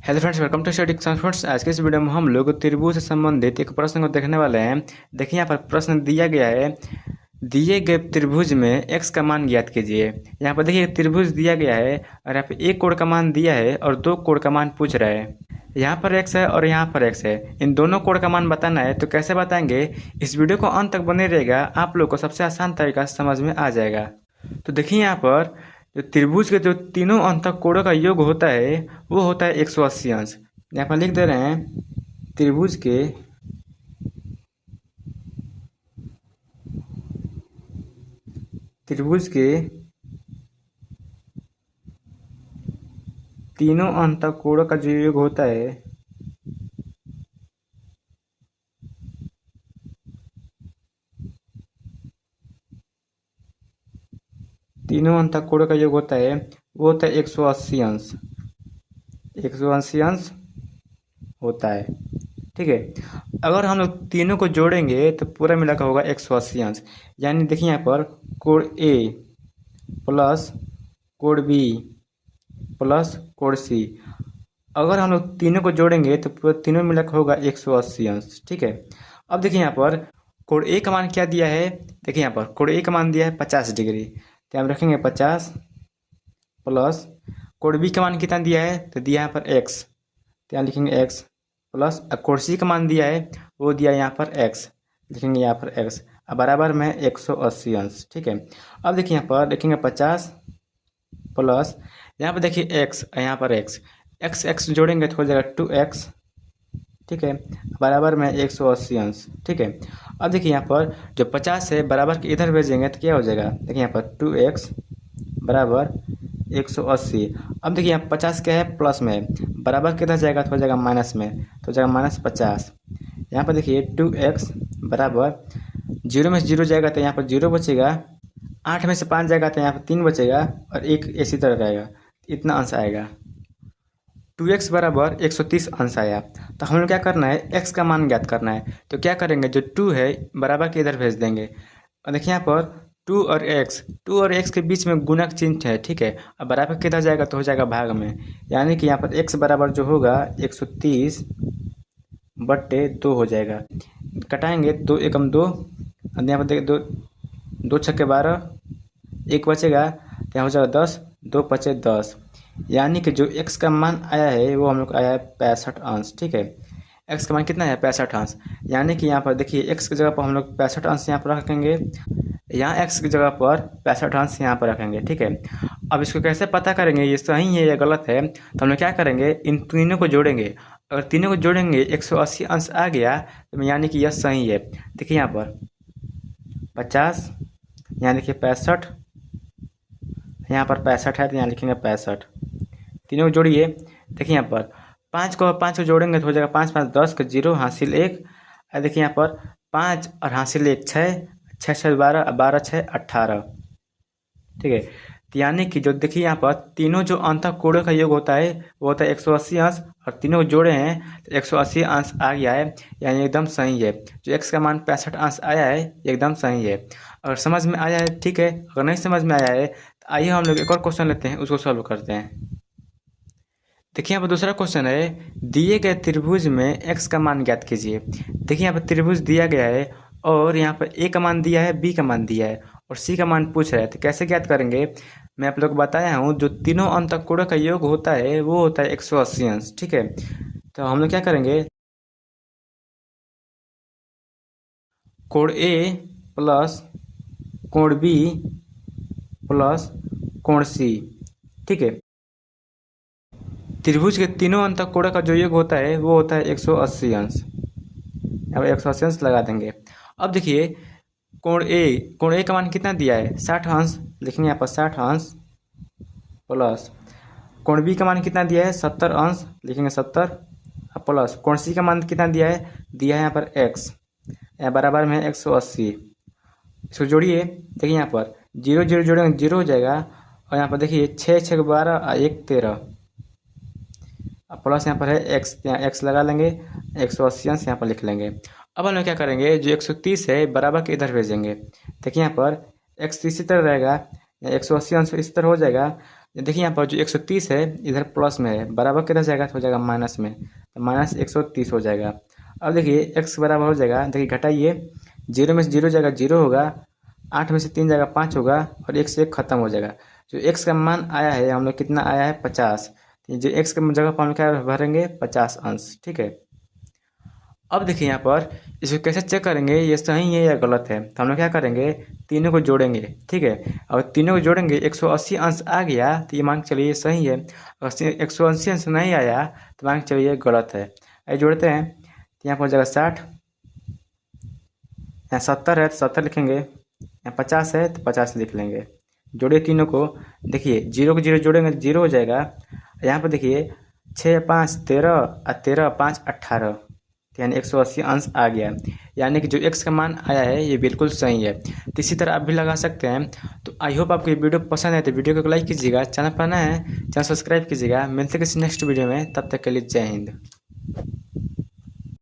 Hello friends, welcome to study friends. आज के इस वीडियो में हम लोग त्रिभुज से संबंधित एक प्रश्न को देखने वाले हैं। देखिए यहाँ पर प्रश्न दिया गया है, दिए गए त्रिभुज में x का मान ज्ञात कीजिए। यहाँ पर देखिए त्रिभुज दिया गया है और यहाँ पे एक कोण का मान दिया है और दो कोण का मान पूछ रहा है। यहाँ पर x है और यहाँ पर x है, इन दोनों कोण का मान बताना है। तो कैसे बताएंगे, इस वीडियो को अंत तक बने रहेगा, आप लोग को सबसे आसान तरीका समझ में आ जाएगा। तो देखिए यहाँ पर जो त्रिभुज के जो तीनों अंतः कोणों का योग होता है वो होता है 180 अंश। यहाँ पर लिख दे रहे हैं, त्रिभुज के तीनों अंतः कोणों का जो योग होता है तीनों अंतः कोणों का योग होता है वो होता है 180 अंश। 180 अंश होता है, ठीक है। अगर हम लोग तीनों को जोड़ेंगे तो पूरा मिला का होगा 180 अंश। यानी देखिए यहाँ पर कोण ए प्लस कोण बी प्लस कोण सी, अगर हम लोग तीनों को जोड़ेंगे तो पूरा तीनों मिला का होगा 180 अंश, ठीक है। अब देखिए यहाँ पर कोण ए का मान क्या दिया है, देखिए यहाँ पर कोण ए का मान दिया है 50 डिग्री, तो हम रखेंगे 50 प्लस कोण बी का मान कितना दिया है, तो दिया यहाँ पर x, तो यहाँ लिखेंगे x प्लस कोण सी का मान दिया है वो दिया यहाँ पर x, लिखेंगे यहाँ पर x, अब बराबर में 180 अंश, ठीक है। अब देखिए यहाँ पर लिखेंगे 50 प्लस यहाँ पर देखिए x, यहाँ पर x जोड़ेंगे तो हो जाएगा 2x, ठीक है, बराबर में 180 अंश, ठीक है। अब देखिए यहाँ पर जो 50 है बराबर के इधर भेजेंगे तो क्या हो जाएगा, देखिए यहाँ पर 2x बराबर 180। अब देखिए यहाँ 50 क्या है, प्लस में है, बराबर किधर जाएगा तो हो जाएगा माइनस में, तो हो जाएगा -50। यहाँ पर देखिए 2x बराबर 0 में से 0 जाएगा तो यहाँ पर 0 बचेगा, 8 में से 5 जाएगा तो यहाँ पर 3 बचेगा और एक इसी तरह रहेगा, इतना अंश आएगा। 2x बराबर 130 अंश आया। तो हम लोग क्या करना है, x का मान ज्ञात करना है। तो क्या करेंगे, जो 2 है बराबर के इधर भेज देंगे और देखिए यहाँ पर 2 और x के बीच में गुणक चिन्ह है, ठीक है। अब बराबर किधर जाएगा तो हो जाएगा भाग में, यानी कि यहाँ पर x बराबर जो होगा 130/2 हो जाएगा। कटाएंगे 2 एकम 2, यहाँ पर देखिए 2 छक्के 12, एक बचेगा तो यहाँ हो जाएगा 10, 2 पचे 10, यानी कि जो x का मान आया है वो हम लोग आया है 65 अंश, ठीक है। x का मान कितना है, 65 अंश, यानी कि यहाँ पर देखिए x की जगह पर हम लोग 65 अंश यहाँ पर रखेंगे, यहाँ x की जगह पर 65 अंश यहाँ पर रखेंगे, ठीक है। अब इसको कैसे पता करेंगे ये सही है या गलत है, तो हम लोग क्या करेंगे, इन तीनों को जोड़ेंगे। अगर तीनों को जोड़ेंगे 180 अंश आ गया तो यानी कि यह सही है। देखिए यहाँ पर 50, यहाँ देखिए 65, यहाँ पर 65 है तो यहाँ लिखेंगे 65, तीनों को जोड़िए। देखिए यहाँ पर 5 को जोड़ेंगे तो हो जाएगा 5 5 10 का 0 हासिल 1, और देखिए यहाँ पर 5 और हासिल 1 6, 6 6 12, 12 6 18, ठीक है। तो यानी कि जो देखिए यहाँ पर तीनों जो अंतः कोणों का योग होता है वो होता है 180 अंश, और तीनों को जोड़े हैं तो 180 अंश आ गया है, यानी एकदम सही है। जो x का मान 65 अंश आया है एकदम सही है। अगर समझ में आया है ठीक है, अगर नहीं समझ में आया है तो आइए हम लोग एक और क्वेश्चन लेते हैं, उसको सॉल्व करते हैं। देखिए यहाँ पर दूसरा क्वेश्चन है, दिए गए त्रिभुज में x का मान ज्ञात कीजिए। देखिए यहाँ पर त्रिभुज दिया गया है और यहाँ पर a का मान दिया है, b का मान दिया है और c का मान पूछ रहा है। तो कैसे ज्ञात करेंगे, मैं आप लोग को बताया हूँ, जो तीनों अंतः कोणों का योग होता है वो होता है 180 अंश, ठीक है। तो हम लोग क्या करेंगे, कोण a प्लस कोण b प्लस कोण c, ठीक है। त्रिभुज के तीनों अंतः कोणों का जो योग होता है वो होता है 180 अंश, यहाँ पर 180 अंश लगा देंगे। अब देखिए कोण ए का मान कितना दिया है, 60 अंश, लिखेंगे यहाँ पर 60 अंश प्लस कोण बी का मान कितना दिया है, 70 अंश, लिखेंगे 70, प्लस कोण सी का मान कितना दिया है यहाँ पर x, यहाँ बराबर में 180। इसको जोड़िए, देखिए यहाँ पर 0 0 जोड़ेंगे 0 हो जाएगा, और यहाँ पर देखिए 6 6 12 और 1 13, प्लस यहाँ पर है x, यहाँ x लगा लेंगे, 180 अंश यहाँ पर लिख लेंगे। अब हम लोग क्या करेंगे, जो 130 है बराबर के इधर भेजेंगे। देखिए यहाँ पर x इसी तरह रहेगा, 180 अंश इस तरह हो जाएगा, देखिए यहाँ पर जो 130 है इधर प्लस में है, बराबर किधर जाएगा तो हो जाएगा माइनस में, तो माइनस 130 हो जाएगा। अब देखिए एक्स बराबर हो जाएगा, देखिए घटाइए, 0 में से 0 जाएगा 0 होगा, 8 में से 3 जाएगा 5 होगा, और 1 से 1 खत्म हो जाएगा। जो एक्स का मान आया है हम लोग कितना आया है 50, जो एक्स के जगह पर हम क्या भरेंगे 50 अंश, ठीक है। अब देखिए यहाँ पर इसको कैसे चेक करेंगे ये सही है या गलत है, तो हम लोग क्या करेंगे तीनों को जोड़ेंगे, ठीक है। और तीनों को जोड़ेंगे 180 अंश आ गया तो ये मान के चलिए सही है, अगर 180 अंश नहीं आया तो मान के चलिए गलत है। ये जोड़ते हैं तो यहाँ पर हो जाएगा 60, यहाँ 70 है तो 70 लिखेंगे, यहाँ 50 है तो 50 लिख लेंगे। जोड़िए तीनों को, देखिए 0 को 0 जोड़ेंगे तो 0 हो जाएगा। यहाँ पर देखिए 6 5 13 और 13 5 18, यानी 180 अंश आ गया, यानी कि जो एक्स का मान आया है ये बिल्कुल सही है। तो इसी तरह आप भी लगा सकते हैं। तो आई होप आपको ये वीडियो पसंद है, तो वीडियो को लाइक कीजिएगा, चैनल पर नया है चैनल सब्सक्राइब कीजिएगा। मिलते हैं किसी नेक्स्ट वीडियो में, तब तक के लिए जय हिंद।